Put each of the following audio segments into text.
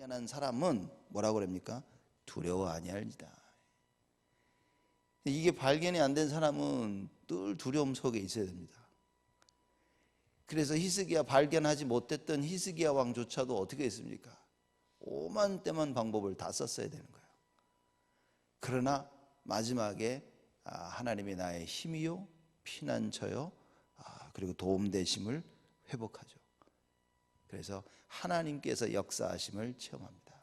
발견한 사람은 뭐라고 그럽니까? 두려워 아니할지다. 이게 발견이 안 된 사람은 늘 두려움 속에 있어야 됩니다. 그래서 히스기야, 발견하지 못했던 히스기야 왕조차도 어떻게 했습니까? 오만 때만 방법을 다 썼어야 되는 거예요. 그러나 마지막에 하나님이 나의 힘이요 피난처요 그리고 도움되심을 회복하죠. 그래서 하나님께서 역사하심을 체험합니다.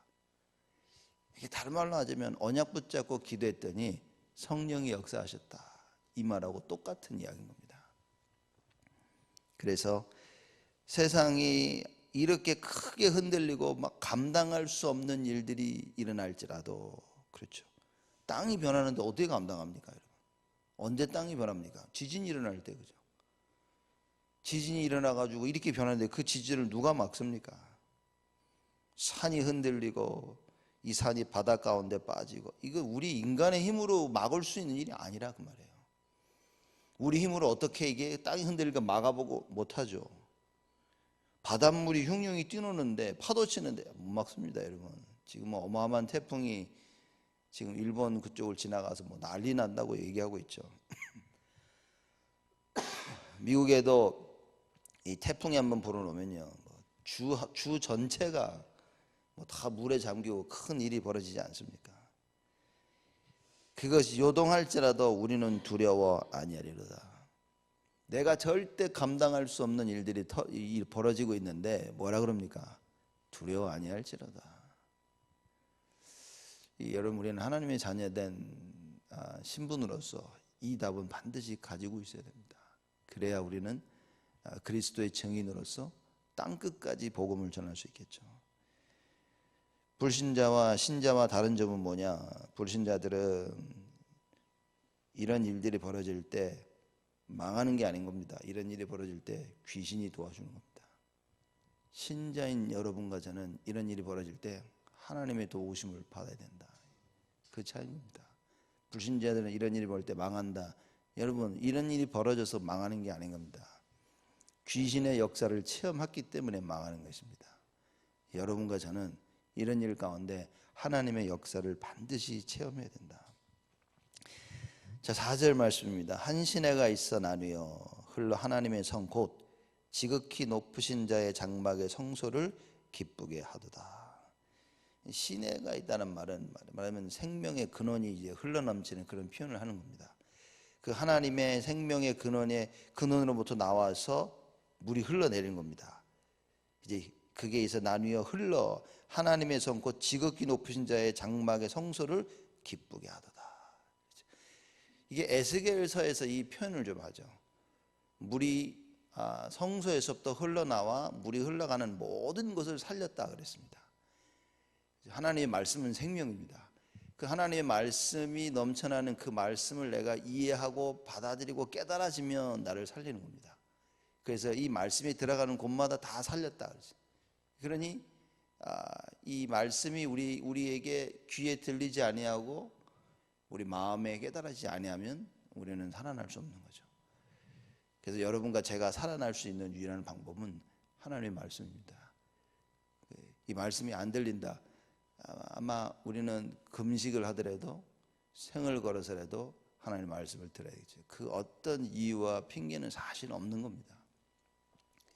이게 다른 말로 하자면 언약 붙잡고 기도했더니 성령이 역사하셨다, 이 말하고 똑같은 이야기인 겁니다. 그래서 세상이 이렇게 크게 흔들리고 막 감당할 수 없는 일들이 일어날지라도, 그렇죠, 땅이 변하는데 어떻게 감당합니까, 여러분? 언제 땅이 변합니까? 지진이 일어날 때, 그죠? 지진이 일어나가지고 이렇게 변하는데 그 지진을 누가 막습니까? 산이 흔들리고 이 산이 바다 가운데 빠지고, 이거 우리 인간의 힘으로 막을 수 있는 일이 아니라 그 말이에요. 우리 힘으로 어떻게 이게 땅이 흔들리니까 막아보고 못하죠. 바닷물이 흉흉히 뛰노는데, 파도 치는데 못 막습니다, 여러분. 지금 어마어마한 태풍이 지금 일본 그쪽을 지나가서 뭐 난리 난다고 얘기하고 있죠. 미국에도 이 태풍이 한번 불어오면요, 주 전체가 다 물에 잠기고 큰 일이 벌어지지 않습니까? 그것이 요동할지라도 우리는 두려워 아니하리로다. 내가 절대 감당할 수 없는 일들이 벌어지고 있는데 뭐라 그럽니까? 두려워 아니할지로다. 여러분, 우리는 하나님의 자녀된 신분으로서 이 답은 반드시 가지고 있어야 됩니다. 그래야 우리는 그리스도의 증인으로서 땅끝까지 복음을 전할 수 있겠죠. 불신자와 신자와 다른 점은 뭐냐? 불신자들은 이런 일들이 벌어질 때 망하는 게 아닌 겁니다. 이런 일이 벌어질 때 귀신이 도와주는 겁니다. 신자인 여러분과 저는 이런 일이 벌어질 때 하나님의 도우심을 받아야 된다. 그 차이입니다. 불신자들은 이런 일이 벌어질 때 망한다. 여러분, 이런 일이 벌어져서 망하는 게 아닌 겁니다. 귀신의 역사를 체험했기 때문에 망하는 것입니다. 여러분과 저는 이런 일 가운데 하나님의 역사를 반드시 체험해야 된다. 자, 4절 말씀입니다. 한 시내가 있어 나뉘어 흘러 하나님의 성 곧 지극히 높으신 자의 장막의 성소를 기쁘게 하도다. 시내가 있다는 말은 말하면 생명의 근원이 이제 흘러넘치는 그런 표현을 하는 겁니다. 그 하나님의 생명의 근원으로부터 나와서 물이 흘러내리는 겁니다. 이제 그게 있어 나뉘어 흘러 하나님의 성 곧 지극히 높으신 자의 장막의 성소를 기쁘게 하도다. 이게 에스겔서에서 이 표현을 좀 하죠. 물이 성소에서부터 흘러나와 물이 흘러가는 모든 것을 살렸다 그랬습니다. 하나님의 말씀은 생명입니다. 그 하나님의 말씀이 넘쳐나는 그 말씀을 내가 이해하고 받아들이고 깨달아지면 나를 살리는 겁니다. 그래서 이 말씀이 들어가는 곳마다 다 살렸다 그랬어요. 그러니 이 말씀이 우리에게 귀에 들리지 아니하고 우리 마음에 깨달아지지 아니하면 우리는 살아날 수 없는 거죠. 그래서 여러분과 제가 살아날 수 있는 유일한 방법은 하나님의 말씀입니다. 이 말씀이 안 들린다, 아마 우리는 금식을 하더라도 생을 걸어서라도 하나님의 말씀을 들어야겠죠. 그 어떤 이유와 핑계는 사실 없는 겁니다.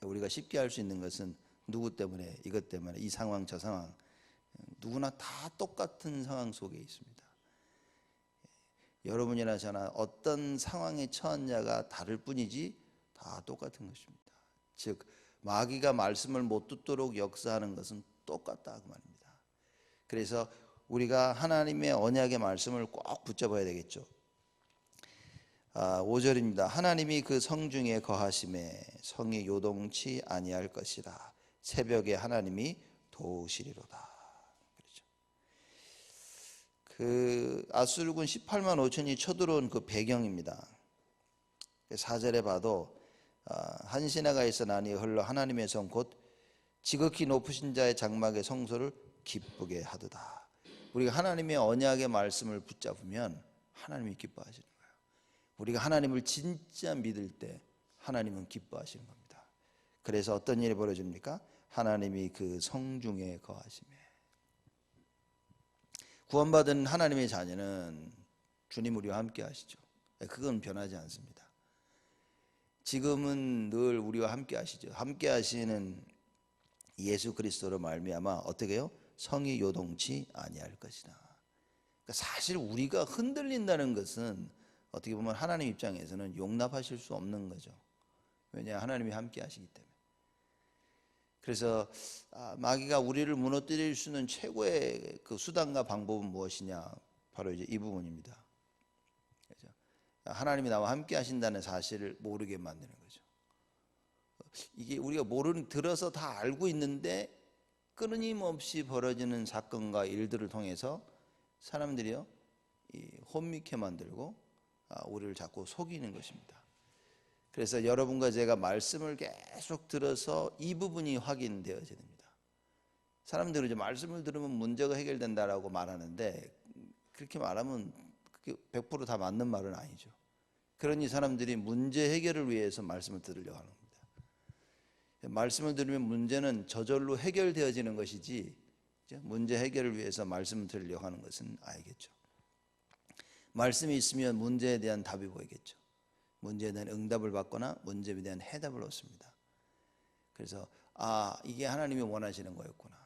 우리가 쉽게 할 수 있는 것은 누구 때문에, 이것 때문에, 이 상황 저 상황, 누구나 다 똑같은 상황 속에 있습니다. 여러분이나 저나 어떤 상황에 처했냐가 다를 뿐이지 다 똑같은 것입니다. 즉 마귀가 말씀을 못 듣도록 역사하는 것은 똑같다 그 말입니다. 그래서 우리가 하나님의 언약의 말씀을 꼭 붙잡아야 되겠죠. 5절입니다. 하나님이 그 성중에 거하심에 성이 요동치 아니할 것이라. 새벽에 하나님이 도우시리로다. 그 아수르군 18만 5천이 쳐들어온 그 배경입니다. 4절에 봐도 한 시내가 있어 나뉘어 흘러 하나님의 성 곧 지극히 높으신 자의 장막의 성소를 기쁘게 하도다. 우리가 하나님의 언약의 말씀을 붙잡으면 하나님이 기뻐하시는 거예요. 우리가 하나님을 진짜 믿을 때 하나님은 기뻐하시는 겁니다. 그래서 어떤 일이 벌어집니까? 하나님이 그 성중에 거하시며, 구원받은 하나님의 자녀는 주님 우리와 함께 하시죠. 그건 변하지 않습니다. 지금은 늘 우리와 함께 하시죠. 함께 하시는 예수 그리스도로 말미암아 어떻게 해요? 성이 요동치 아니할 것이라. 그러니까 사실 우리가 흔들린다는 것은 어떻게 보면 하나님 입장에서는 용납하실 수 없는 거죠. 왜냐, 하나님이 함께 하시기 때문에. 그래서 마귀가 우리를 무너뜨릴 수 있는 최고의 그 수단과 방법은 무엇이냐? 바로 이제 이 부분입니다. 그렇죠? 하나님이 나와 함께 하신다는 사실을 모르게 만드는 거죠. 이게 우리가 들어서 다 알고 있는데 끊임없이 벌어지는 사건과 일들을 통해서 사람들이요, 혼미케 만들고 우리를 자꾸 속이는 것입니다. 그래서 여러분과 제가 말씀을 계속 들어서 이 부분이 확인되어져야 됩니다. 사람들은 이제 말씀을 들으면 문제가 해결된다라고 말하는데, 그렇게 말하면 그게 100% 다 맞는 말은 아니죠. 그러니 사람들이 문제 해결을 위해서 말씀을 들으려고 하는 겁니다. 말씀을 들으면 문제는 저절로 해결되어지는 것이지, 문제 해결을 위해서 말씀을 들으려고 하는 것은 아니겠죠. 말씀이 있으면 문제에 대한 답이 보이겠죠. 문제에 대한 응답을 받거나 문제에 대한 해답을 얻습니다. 그래서 이게 하나님이 원하시는 거였구나.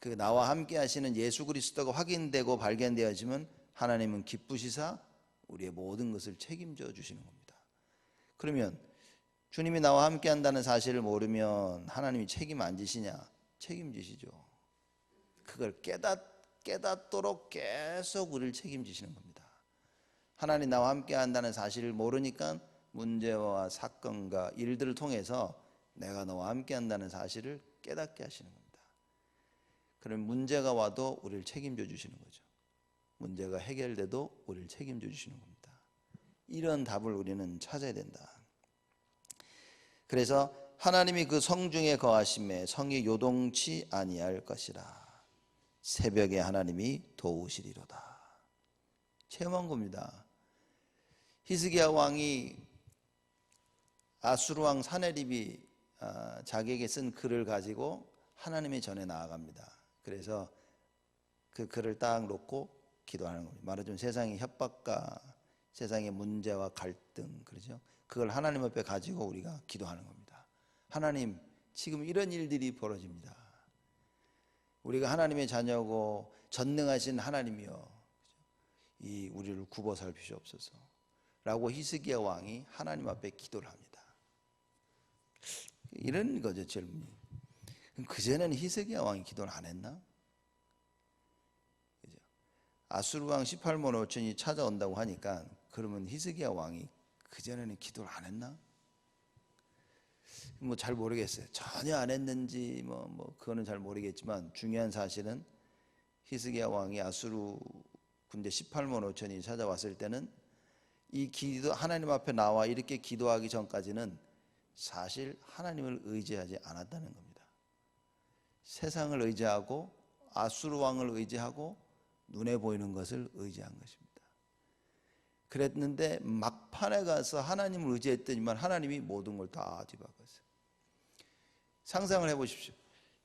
그 나와 함께 하시는 예수 그리스도가 확인되고 발견되어지면 하나님은 기쁘시사 우리의 모든 것을 책임져 주시는 겁니다. 그러면 주님이 나와 함께 한다는 사실을 모르면 하나님이 책임 안 지시냐? 책임지시죠. 그걸 깨닫도록 계속 우리를 책임지시는 겁니다. 하나님 나와 함께 한다는 사실을 모르니까 문제와 사건과 일들을 통해서 내가 너와 함께 한다는 사실을 깨닫게 하시는 겁니다. 그럼 문제가 와도 우리를 책임져 주시는 거죠. 문제가 해결돼도 우리를 책임져 주시는 겁니다. 이런 답을 우리는 찾아야 된다. 그래서 하나님이 그 성중에 거하심에 성이 요동치 아니할 것이라. 새벽에 하나님이 도우시리로다. 체험한 겁니다. 히스기야 왕이 아수르 왕 사네립이 자기에게 쓴 글을 가지고 하나님의 전에 나아갑니다. 그래서 그 글을 딱 놓고 기도하는 겁니다. 말하자면 세상의 협박과 세상의 문제와 갈등, 그렇죠? 그걸 하나님 앞에 가지고 우리가 기도하는 겁니다. 하나님, 지금 이런 일들이 벌어집니다. 우리가 하나님의 자녀고 전능하신 하나님이여, 우리를 굽어 살피시옵소서 라고 히스기야 왕이 하나님 앞에 기도를 합니다. 이런 거죠, 질문이. 그전에는 히스기야 왕이 기도를 안 했나? 그죠? 아수르 왕 18만 5천이 찾아온다고 하니까, 그러면 히스기야 왕이 그전에는 기도를 안 했나? 뭐 잘 모르겠어요. 전혀 안 했는지 그거는 잘 모르겠지만, 중요한 사실은 히스기야 왕이 아수르 군대 18만 5천이 찾아왔을 때는 이 기도, 하나님 앞에 나와 이렇게 기도하기 전까지는 사실 하나님을 의지하지 않았다는 겁니다. 세상을 의지하고 아수르 왕을 의지하고 눈에 보이는 것을 의지한 것입니다. 그랬는데 막판에 가서 하나님을 의지했더니만 하나님이 모든 걸 다 뒤바꿨어요. 상상을 해보십시오.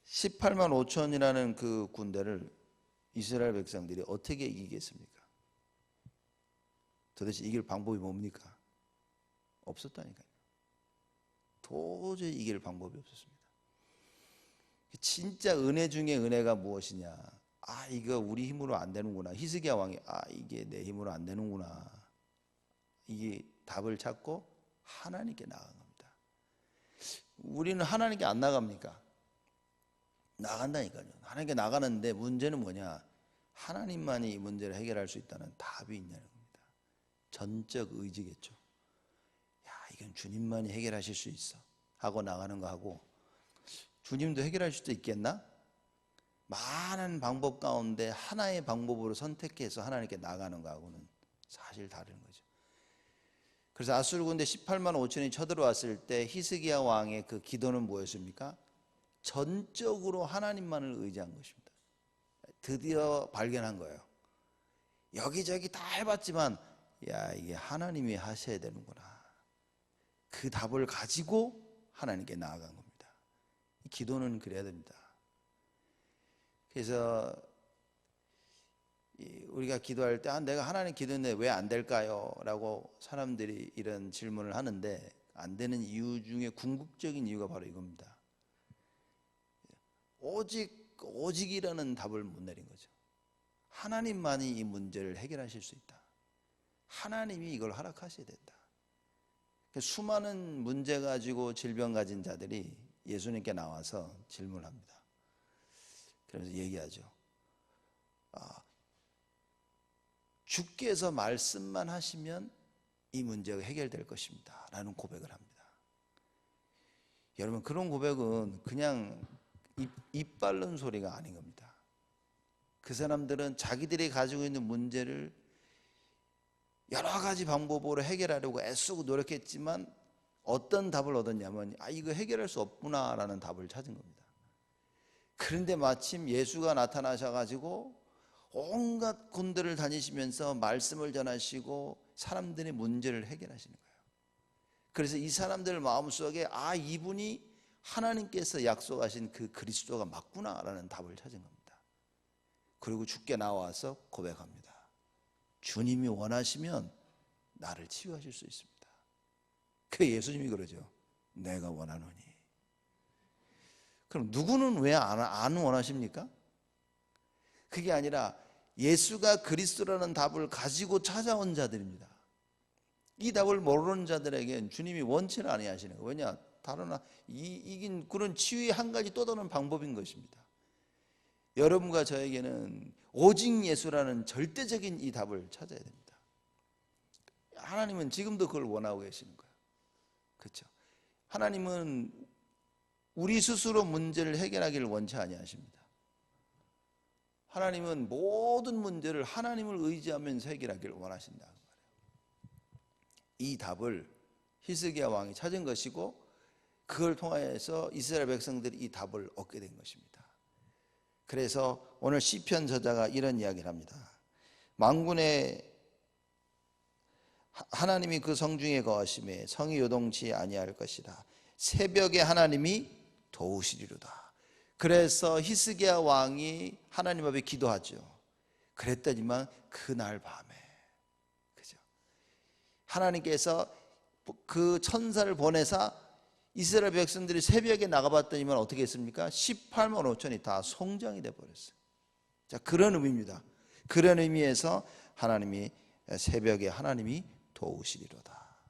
18만 5천이라는 그 군대를 이스라엘 백성들이 어떻게 이기겠습니까? 도대체 이길 방법이 뭡니까? 없었다니까요. 도저히 이길 방법이 없었습니다. 진짜 은혜 중에 은혜가 무엇이냐? 이거 우리 힘으로 안 되는구나. 히스기야 왕이 이게 내 힘으로 안 되는구나. 이게 답을 찾고 하나님께 나간 겁니다. 우리는 하나님께 안 나갑니까? 나간다니까요. 하나님께 나가는데 문제는 뭐냐? 하나님만이 이 문제를 해결할 수 있다는 답이 있냐는 겁니다. 전적 의지겠죠. 이건 주님만이 해결하실 수 있어 하고 나가는 거 하고, 주님도 해결할 수도 있겠나? 많은 방법 가운데 하나의 방법으로 선택해서 하나님께 나가는 거하고는 사실 다른 거죠. 그래서 아수르 군대 18만 5천이 쳐들어왔을 때 히스기야 왕의 그 기도는 뭐였습니까? 전적으로 하나님만을 의지한 것입니다. 드디어 발견한 거예요. 여기저기 다 해봤지만 이게 하나님이 하셔야 되는구나. 그 답을 가지고 하나님께 나아간 겁니다. 기도는 그래야 됩니다. 그래서 우리가 기도할 때 내가 하나님 기도했는데 왜 안 될까요? 라고 사람들이 이런 질문을 하는데 안 되는 이유 중에 궁극적인 이유가 바로 이겁니다. 오직이라는 답을 못 내린 거죠. 하나님만이 이 문제를 해결하실 수 있다. 하나님이 이걸 허락하셔야 된다. 수많은 문제 가지고 질병 가진 자들이 예수님께 나와서 질문합니다. 그래서 얘기하죠. 주께서 말씀만 하시면 이 문제가 해결될 것입니다 라는 고백을 합니다. 여러분, 그런 고백은 그냥 입 바른 소리가 아닌 겁니다. 그 사람들은 자기들이 가지고 있는 문제를 여러 가지 방법으로 해결하려고 애쓰고 노력했지만 어떤 답을 얻었냐면 이거 해결할 수 없구나 라는 답을 찾은 겁니다. 그런데 마침 예수가 나타나셔가지고 온갖 군대를 다니시면서 말씀을 전하시고 사람들의 문제를 해결하시는 거예요. 그래서 이 사람들 마음속에 이분이 하나님께서 약속하신 그 그리스도가 맞구나 라는 답을 찾은 겁니다. 그리고 주께 나와서 고백합니다. 주님이 원하시면 나를 치유하실 수 있습니다. 그 예수님이 그러죠. 내가 원하노니. 그럼 누구는 왜 안 원하십니까? 그게 아니라 예수가 그리스도라는 답을 가지고 찾아온 자들입니다. 이 답을 모르는 자들에겐 주님이 원치를 아니하시는 거예요. 왜냐? 다른 이긴 그런 치유의 한 가지 또 다른 방법인 것입니다. 여러분과 저에게는 오직 예수라는 절대적인 이 답을 찾아야 됩니다. 하나님은 지금도 그걸 원하고 계시는 거예요. 그렇죠? 하나님은 우리 스스로 문제를 해결하기를 원치 아니하십니다. 하나님은 모든 문제를 하나님을 의지하면서 해결하기를 원하신다. 이 답을 히스기야 왕이 찾은 것이고 그걸 통하여서 이스라엘 백성들이 이 답을 얻게 된 것입니다. 그래서 오늘 시편 저자가 이런 이야기를 합니다. 만군의 하나님이 그 성중에 거하심에 성이 요동치 아니할 것이라. 새벽에 하나님이 도우시리로다. 그래서 히스기야 왕이 하나님 앞에 기도하죠. 그랬더니만 그날 밤에, 그죠? 하나님께서 그 천사를 보내사 이스라엘 백성들이 새벽에 나가봤더니만 어떻게 했습니까? 18만 5천이 다 송장이 돼버렸어요. 자, 그런 의미입니다. 그런 의미에서 하나님이 새벽에 하나님이 도우시리로다.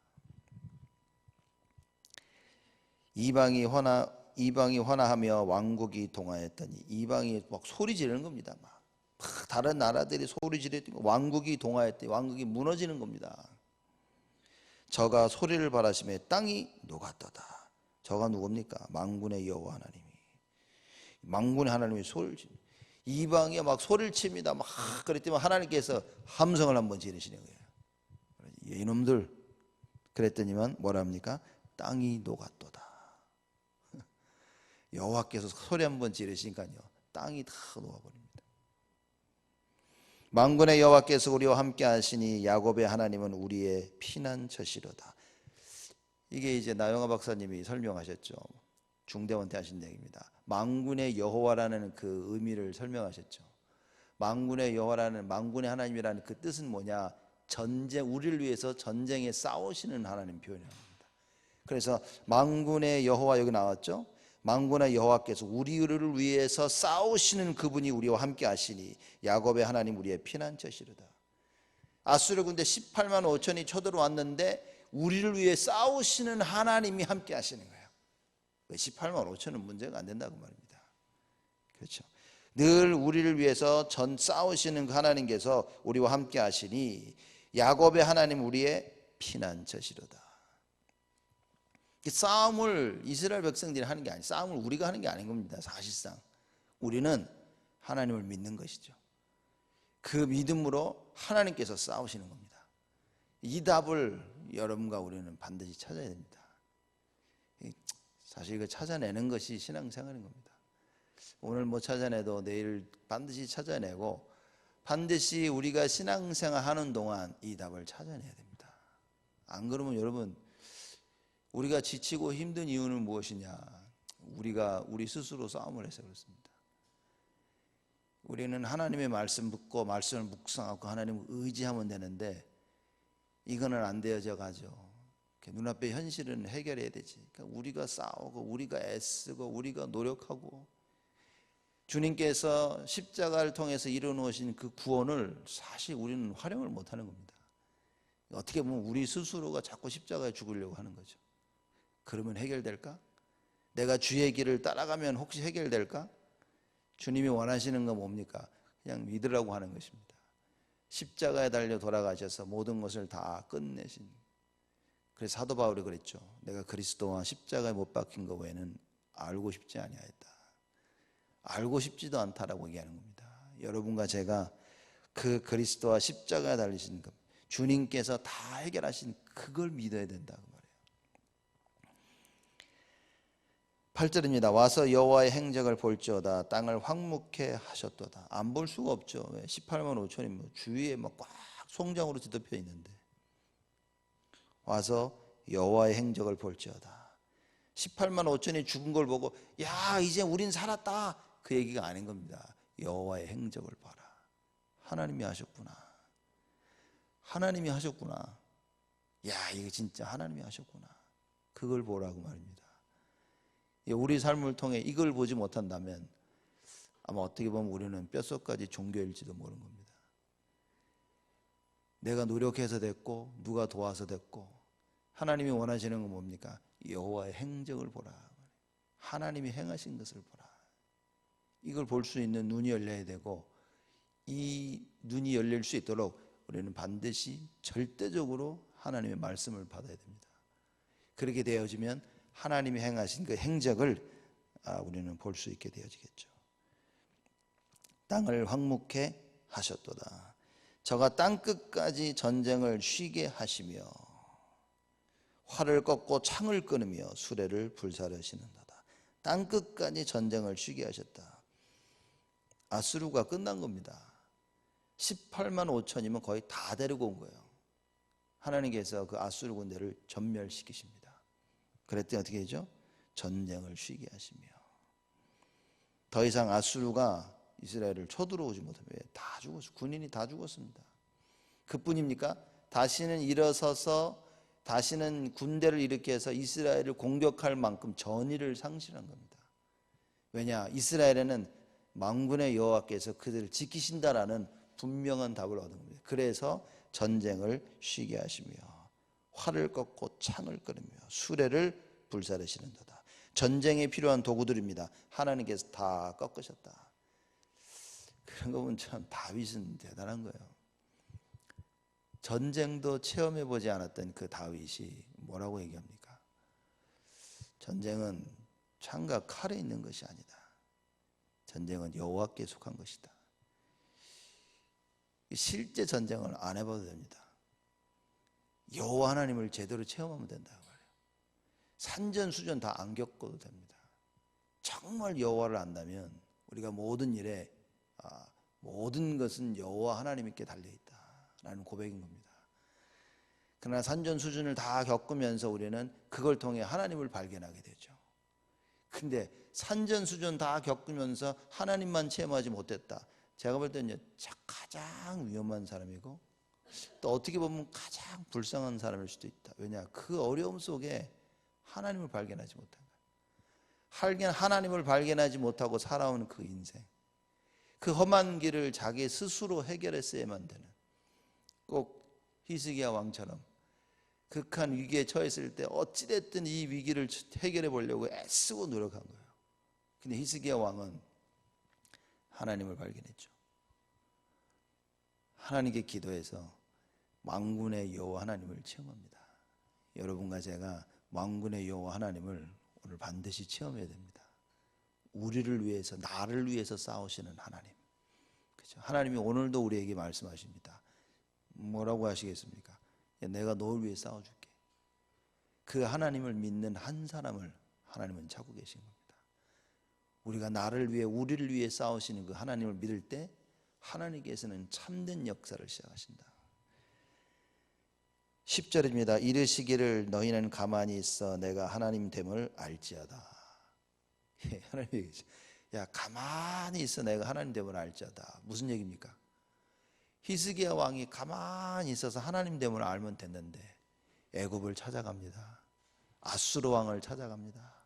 이방이 환화하며 왕국이 동하였더니, 이방이 막 소리 지르는 겁니다. 막 다른 나라들이 소리 지르더니 왕국이 동하였더니 왕국이 무너지는 겁니다. 저가 소리를 바라시며 땅이 녹았도다. 저가 누굽니까? 만군의 여호와 하나님이. 만군의 하나님이 소리를 칩니다. 이방이 막 소리를 칩니다. 막 그랬더니 하나님께서 함성을 한번 지르시는 거예요. 이놈들, 그랬더니만 뭐라 합니까? 땅이 녹았도다. 여호와께서 소리 한번 지르시니까요, 땅이 다 녹아버립니다. 만군의 여호와께서 우리와 함께 하시니 야곱의 하나님은 우리의 피난처시로다. 이게 이제 나영아 박사님이 설명하셨죠. 중대원 때 하신 얘기입니다. 만군의 여호와라는 그 의미를 설명하셨죠. 만군의 여호와라는, 만군의 하나님이라는 그 뜻은 뭐냐? 우리를 위해서 전쟁에 싸우시는 하나님 표현입니다. 그래서 만군의 여호와 여기 나왔죠. 만군의 여호와께서 우리를 위해서 싸우시는 그분이 우리와 함께 하시니 야곱의 하나님 우리의 피난처시로다. 아수르 군대 18만 5천이 쳐들어왔는데 우리를 위해 싸우시는 하나님이 함께 하시는 거예요. 18만 5천은 문제가 안 된다고 말입니다. 그렇죠? 늘 우리를 위해서 싸우시는 그 하나님께서 우리와 함께 하시니 야곱의 하나님 우리의 피난처시로다. 싸움을 이스라엘 백성들이 하는 게 아니에요. 싸움을 우리가 하는 게 아닌 겁니다. 사실상 우리는 하나님을 믿는 것이죠. 그 믿음으로 하나님께서 싸우시는 겁니다. 이 답을 여러분과 우리는 반드시 찾아야 됩니다. 사실 이거 찾아내는 것이 신앙생활인 겁니다. 오늘 못 찾아내도 내일 반드시 찾아내고, 반드시 우리가 신앙생활 하는 동안 이 답을 찾아내야 됩니다. 안 그러면 여러분, 우리가 지치고 힘든 이유는 무엇이냐? 우리 스스로 싸움을 해서 그렇습니다. 우리는 하나님의 말씀 묻고 말씀을 묵상하고 하나님을 의지하면 되는데 이거는 안 되어져 가죠. 눈앞의 현실은 해결해야 되지. 그러니까 우리가 싸우고 우리가 애쓰고 우리가 노력하고 주님께서 십자가를 통해서 이루어놓으신 그 구원을 사실 우리는 활용을 못하는 겁니다. 어떻게 보면 우리 스스로가 자꾸 십자가에 죽으려고 하는 거죠. 그러면 해결될까? 내가 주의 길을 따라가면 혹시 해결될까? 주님이 원하시는 건 뭡니까? 그냥 믿으라고 하는 것입니다. 십자가에 달려 돌아가셔서 모든 것을 다 끝내신. 그래서 사도 바울이 그랬죠. 내가 그리스도와 십자가에 못 박힌 것 외에는 알고 싶지 아니하였다. 알고 싶지도 않다라고 얘기하는 겁니다. 여러분과 제가 그 그리스도와 십자가에 달리신 것, 주님께서 다 해결하신 그걸 믿어야 된다고 말해요. 8절입니다. 와서 여호와의 행적을 볼지어다. 땅을 황무케 하셨도다. 안 볼 수가 없죠. 18만 5천이 뭐 주위에 막 꽉 송장으로 뒤덮여 있는데 와서 여호와의 행적을 볼지어다. 18만 5천이 죽은 걸 보고 야 이제 우린 살았다 그 얘기가 아닌 겁니다. 여호와의 행적을 봐라. 하나님이 하셨구나. 하나님이 하셨구나. 야 이거 진짜 하나님이 하셨구나. 그걸 보라고 말입니다. 우리 삶을 통해 이걸 보지 못한다면 아마 어떻게 보면 우리는 뼛속까지 종교일지도 모르는 겁니다. 내가 노력해서 됐고 누가 도와서 됐고 하나님이 원하시는 건 뭡니까? 여호와의 행적을 보라. 하나님이 행하신 것을 보라. 이걸 볼 수 있는 눈이 열려야 되고 이 눈이 열릴 수 있도록 우리는 반드시 절대적으로 하나님의 말씀을 받아야 됩니다. 그렇게 되어지면 하나님이 행하신 그 행적을 우리는 볼 수 있게 되어지겠죠. 땅을 황무케 하셨도다. 저가 땅끝까지 전쟁을 쉬게 하시며 활을 꺾고 창을 끊으며 수레를 불사르시는도다. 땅끝까지 전쟁을 쉬게 하셨다. 아수르가 끝난 겁니다. 18만 5천이면 거의 다 데리고 온 거예요. 하나님께서 그 아수르 군대를 전멸시키십니다. 그랬더니 어떻게 되죠? 전쟁을 쉬게 하시며 더 이상 아수르가 이스라엘을 쳐들어오지 못하며 다 죽었어요. 군인이 다 죽었습니다. 그뿐입니까? 다시는 일어서서 다시는 군대를 일으켜서 이스라엘을 공격할 만큼 전의를 상실한 겁니다. 왜냐? 이스라엘에는 만군의 여호와께서 그들을 지키신다라는 분명한 답을 얻은 겁니다. 그래서 전쟁을 쉬게 하시며 활을 꺾고 창을 끊으며 수레를 불사르시는도다. 전쟁에 필요한 도구들입니다. 하나님께서 다 꺾으셨다. 그런 거 보면 참 다윗은 대단한 거예요. 전쟁도 체험해보지 않았던 그 다윗이 뭐라고 얘기합니까? 전쟁은 창과 칼에 있는 것이 아니다. 전쟁은 여호와께 속한 것이다. 실제 전쟁을 안 해봐도 됩니다. 여호와 하나님을 제대로 체험하면 된다고 말해요. 산전수전 다 안 겪어도 됩니다. 정말 여호와를 안다면 우리가 모든 일에 모든 것은 여호와 하나님께 달려있다라는 고백인 겁니다. 그러나 산전수전을 다 겪으면서 우리는 그걸 통해 하나님을 발견하게 되죠. 근데 산전수전 다 겪으면서 하나님만 체험하지 못했다. 제가 볼 때는 가장 위험한 사람이고 또 어떻게 보면 가장 불쌍한 사람일 수도 있다. 왜냐? 그 어려움 속에 하나님을 발견하지 못한 거예요. 하나님을 발견하지 못하고 살아온 그 인생, 그 험한 길을 자기 스스로 해결했어야만 되는, 꼭 히스기야 왕처럼 극한 위기에 처했을 때 어찌됐든 이 위기를 해결해 보려고 애쓰고 노력한 거예요. 근데 히스기야 왕은 하나님을 발견했죠. 하나님께 기도해서 만군의 여호와 하나님을 체험합니다. 여러분과 제가 만군의 여호와 하나님을 오늘 반드시 체험해야 됩니다. 우리를 위해서, 나를 위해서 싸우시는 하나님. 그렇죠? 하나님이 오늘도 우리에게 말씀하십니다. 뭐라고 하시겠습니까? 내가 너를 위해 싸워줄게. 그 하나님을 믿는 한 사람을 하나님은 찾고 계신 겁니다. 우리가 나를 위해, 우리를 위해 싸우시는 그 하나님을 믿을 때 하나님께서는 참된 역사를 시작하신다. 10절입니다. 이르시기를 너희는 가만히 있어 내가 하나님 됨을 알지어다. 하나님이 야, 가만히 있어 내가 하나님 됨을 알자다. 무슨 얘기입니까? 히스기야 왕이 가만히 있어서 하나님 됨을 알면 됐는데 애굽을 찾아갑니다. 아수르 왕을 찾아갑니다.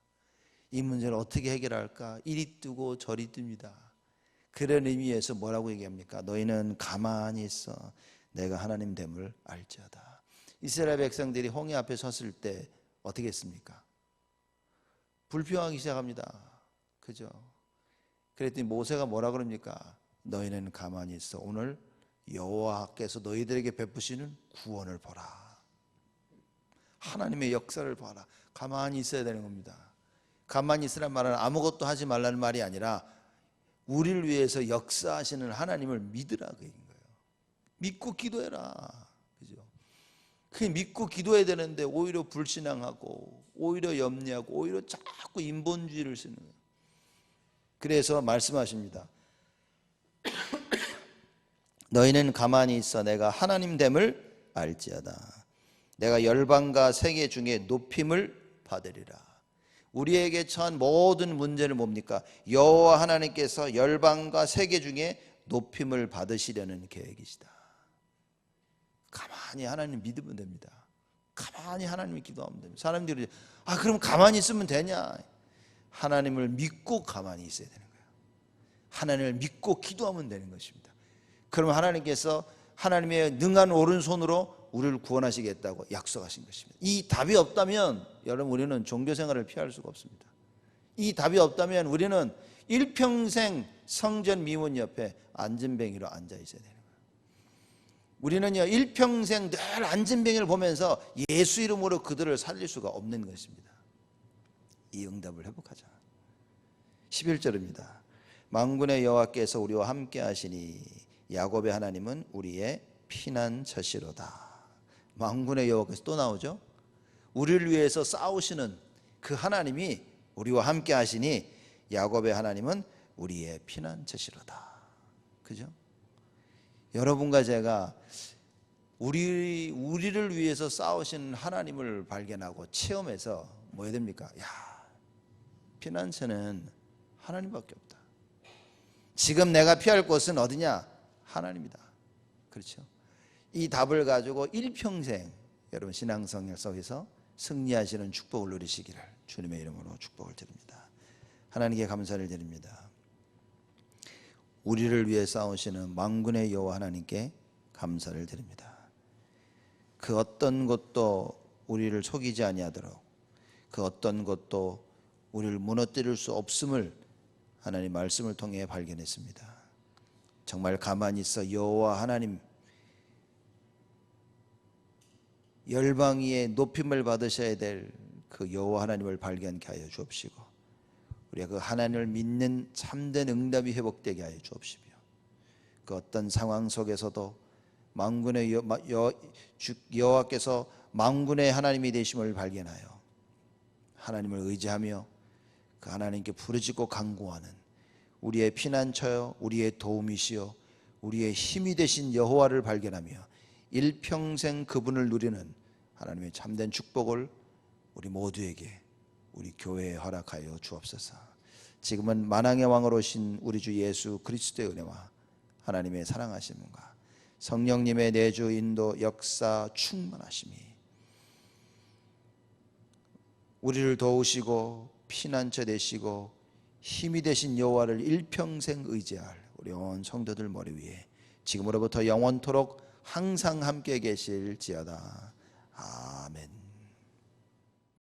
이 문제를 어떻게 해결할까? 이리 뜨고 저리 뜹니다. 그런 의미에서 뭐라고 얘기합니까? 너희는 가만히 있어 내가 하나님 됨을 알지어다. 이스라엘 백성들이 홍해 앞에 섰을 때 어떻게 했습니까? 불평하기 시작합니다. 그죠? 그랬더니 모세가 뭐라 그럽니까? 너희는 가만히 있어 오늘 여호와께서 너희들에게 베푸시는 구원을 보라. 하나님의 역사를 봐라. 가만히 있어야 되는 겁니다. 가만히 있으란 말은 아무것도 하지 말라는 말이 아니라 우리를 위해서 역사하시는 하나님을 믿으라 그 얘기인 거예요. 믿고 기도해라. 그죠? 그 믿고 기도해야 되는데 오히려 불신앙하고 오히려 염려하고 오히려 자꾸 인본주의를 쓰는 거예요. 그래서 말씀하십니다. 너희는 가만히 있어 내가 하나님 됨을 알지어다. 내가 열방과 세계 중에 높임을 받으리라. 우리에게 처한 모든 문제는 뭡니까? 여호와 하나님께서 열방과 세계 중에 높임을 받으시려는 계획이시다. 가만히 하나님 믿으면 됩니다. 가만히 하나님을 기도하면 됩니다. 사람들이 그럼 가만히 있으면 되냐? 하나님을 믿고 가만히 있어야 되는 거예요. 하나님을 믿고 기도하면 되는 것입니다. 그러면 하나님께서 하나님의 능한 오른손으로 우리를 구원하시겠다고 약속하신 것입니다. 이 답이 없다면 여러분 우리는 종교생활을 피할 수가 없습니다. 이 답이 없다면 우리는 일평생 성전 미문 옆에 안진뱅이로 앉아 있어야 되는 거예요. 우리는요 일평생 늘 안진뱅이를 보면서 예수 이름으로 그들을 살릴 수가 없는 것입니다. 이 응답을 회복하자. 11절입니다. 만군의 여호와께서 우리와 함께 하시니 야곱의 하나님은 우리의 피난처시로다. 만군의 여호와께서 또 나오죠. 우리를 위해서 싸우시는 그 하나님이 우리와 함께 하시니 야곱의 하나님은 우리의 피난처시로다. 그죠? 여러분과 제가 우리를 위해서 싸우시는 하나님을 발견하고 체험해서 뭐 해야 됩니까? 피난처는 하나님밖에 없다. 지금 내가 피할 곳은 어디냐? 하나님이다. 그렇죠? 이 답을 가지고 일평생 여러분 신앙생활 속에서 승리하시는 축복을 누리시기를 주님의 이름으로 축복을 드립니다. 하나님께 감사를 드립니다. 우리를 위해 싸우시는 만군의 여호와 하나님께 감사를 드립니다. 그 어떤 것도 우리를 속이지 아니하도록 그 어떤 것도 우리를 무너뜨릴 수 없음을 하나님 말씀을 통해 발견했습니다. 정말 가만히 있어 여호와 하나님 열방 위에 높임을 받으셔야 될 그 여호와 하나님을 발견케 하여 주옵시고 우리가 그 하나님을 믿는 참된 응답이 회복되게 하여 주옵시며 그 어떤 상황 속에서도 만군의 여호와께서 만군의 하나님이 되심을 발견하여 하나님을 의지하며 그 하나님께 부르짖고 간구하는 우리의 피난처요 우리의 도움이시요 우리의 힘이 되신 여호와를 발견하며 일평생 그분을 누리는 하나님의 참된 축복을 우리 모두에게 우리 교회에 허락하여 주옵소서. 지금은 만왕의 왕으로 오신 우리 주 예수 그리스도의 은혜와 하나님의 사랑하심과 성령님의 내주 인도 역사 충만하심이 우리를 도우시고 피난처 되시고 힘이 되신 여호와를 일평생 의지할 우리 온 성도들 머리 위에 지금으로부터 영원토록 항상 함께 계실지어다.